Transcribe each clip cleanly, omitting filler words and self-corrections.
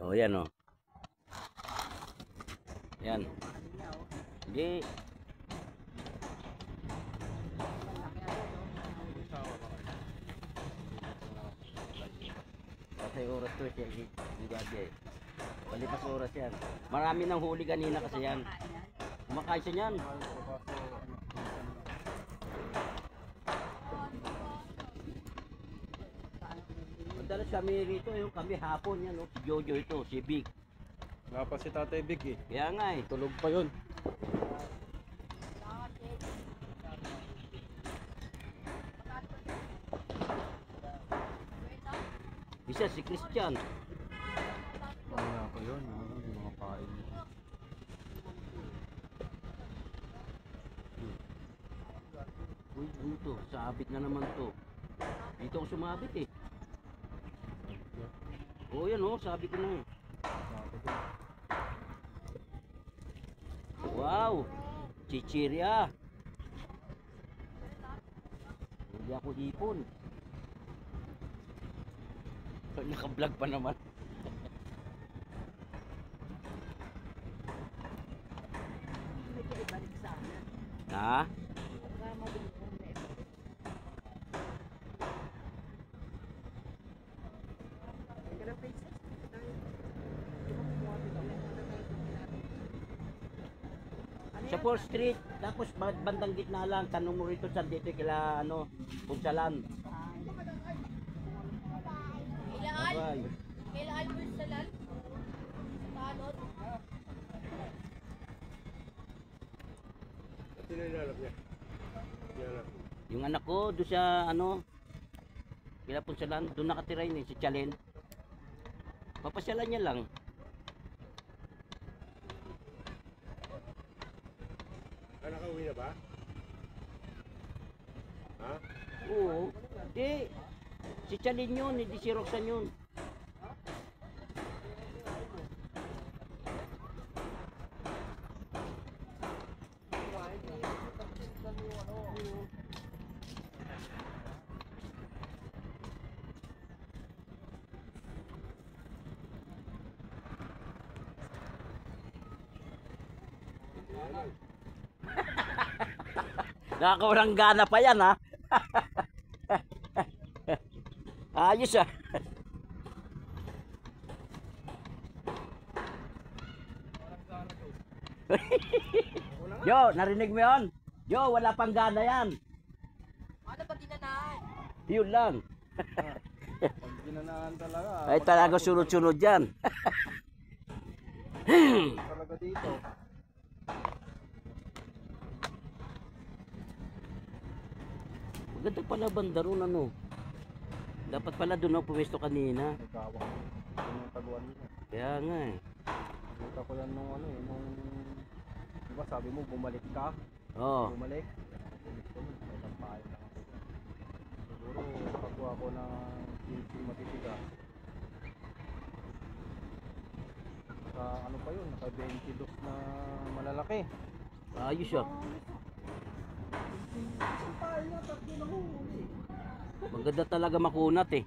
Oh, yan oh. Yan. Hindi. Kasi oras to siya. Hindi gabi eh. Palipas oras yan. Marami ng huli kanina kasi yan. Kumakain siya yan. Madalas kami rito, yung kami hapon yan, no? Si Jojo ito, si Big. Wala pa si Tatay Big eh. Kaya nga eh. Tulog pa yun. Isa si Christian. Wala pa yun. Yung mga pain. Uy, ano to? Sabit na naman to. Dito ako sumabit eh. Oo yan oh, sabi ko na. Wow! Chichirya! Hindi ako ipon. Naka-vlog pa naman. Ha? Sa 4th Street, tapos bandang gitna lang, tanong mo rito sa dito kila ano, Punsalan. Kailangan? Kailangan mo sa lan? Sa tanod? Sino nilalap niya? Yung anak ko, doon sa ano, kila Punsalan, doon nakatira yun eh, si Chalen. Papasyalan niya lang. Nakauwi na ba? Ha? Oo. Di, si Chalen yun, hindi si Roxanne yun. Nakakawalang gana pa yan ha. Ayos ah. Jo, narinig mo yun? Jo, wala pang gana yan. Ano pag dinanaan? Yun lang. Pag ginanaan talaga. Ay talaga sunod-sunod yan. Talaga dito. Maganda pala banda ron ano. Dapat pala doon ako pumesto kanina. Nagkawang yung taguan nila. Kaya nga eh. Nakita ko yan nung ano eh. Nung, diba sabi mo bumalik ka? Oo. Bumalik. Bumalik ko nun. May tampahin lang ako. Siguro pagkuha ko ng silsi matitigas. Naka ano pa yun? Naka 22 na malalaki. Ayos ah. Maganda talaga makunat eh.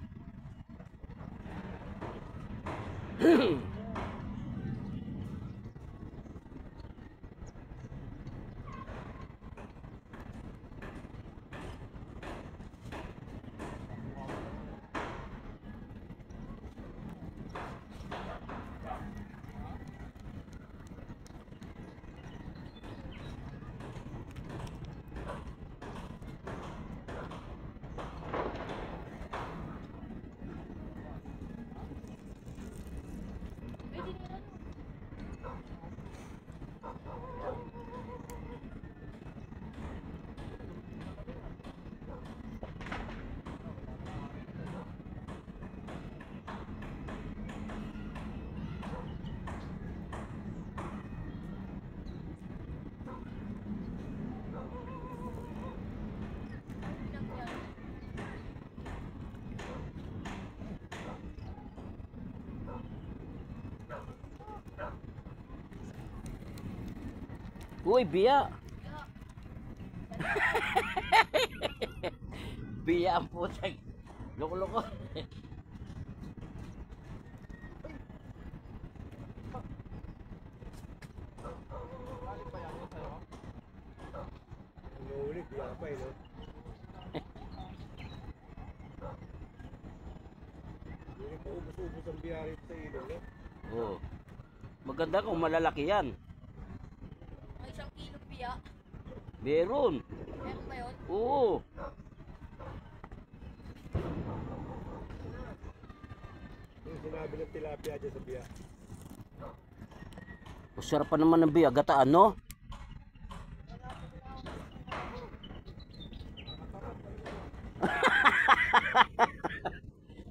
Uy, biya. Biya ang putang. Loko-loko. Biya pa eh, no? Hindi pa ubos-ubos ang biya rito sa ilong, no? Oo. Maganda kung malalaki yan. May 1 kilo piya. Meron. Meron ba yun? Oo. Yung sinabi ng tilapia dyan sa biya. Masarap pa naman ng biya. Gataan, no?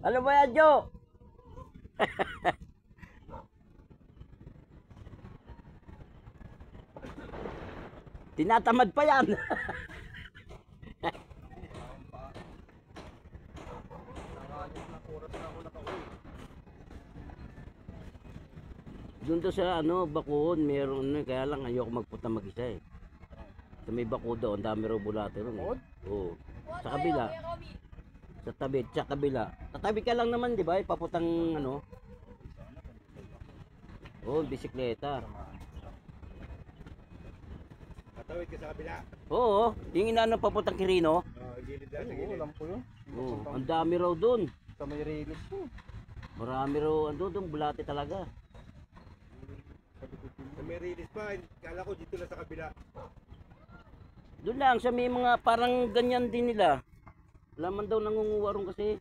Ano ba yan, Joe? Tinatamad pa yan. Nakakanyos na oras na ako nakauwi. Doon to sa ano, Bacoon, meron ano, kaya lang ayoko magpunta mag-isa eh. Sa may Bacoon doon, dami raw bulate ron. Bacood? Oo. Kuha Sa tayo, kabila. Kuya Romy. Sa tabi, sa kabila. Tatabi ka lang naman, di ba? Paputang ano. Oo, bisikleta. Katawid ka sa kabila. Oo, yung inaano paputang Quirino. Gilid lang sa Oo, gilid. alam ko yun. Oo, ang dami raw doon. Sa may release ko. Marami raw ando doon, bulate talaga. Sa may release pa, kala ko dito na sa kabila. Doon lang sa may mga parang ganyan din nila. Wala man daw nangunguha ron kasi.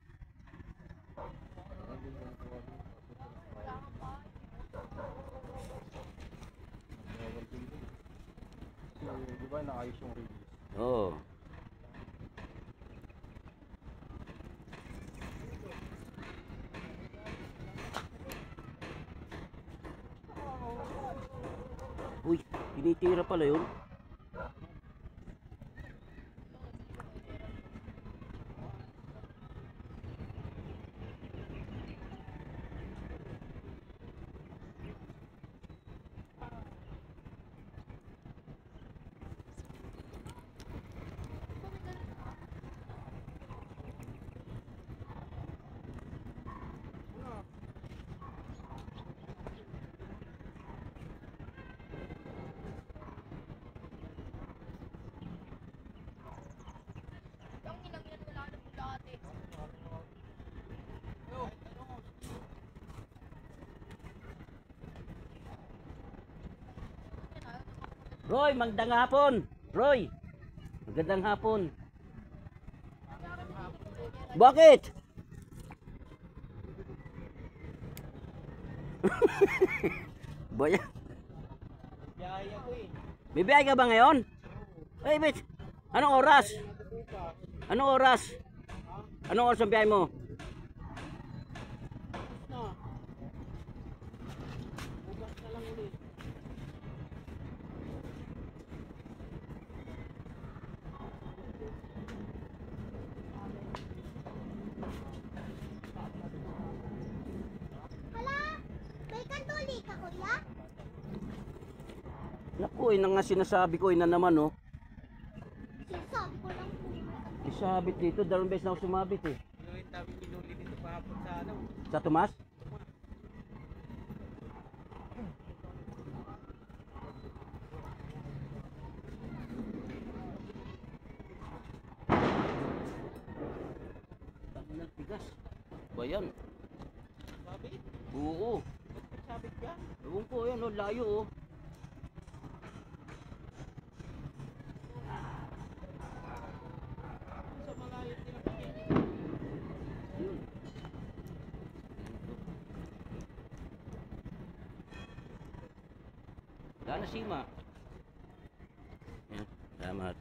Kasi, di ba, naayos yung release. Oo. Uy, tinitira pala yun. Yung inang yan, wala na bulate. Roy, magandang hapon. Roy, magandang hapon. Bakit? Boya. Biyaya ko eh. Bibiyay ka ba ngayon? Ay, bitch. Anong oras? Anong oras? Anong oras ang biyay mo? Hala, may kanduli ka, kuya? Naku, ina nga sinasabi ko, ina naman, oh. Sinasabi ko lang po. Isabit dito, dalawang beses na ako sumabit, eh. Yung tabi pinuli dito kahapon sa ano. Sa Tomas? Dami ng tigas. Ba yan? Sabit? Oo. Sabit ka? Ewan ko, yan, oh, layo, oh. Sa malayo nila pakinggan. Yun. Wala na sima. Yan, salamat.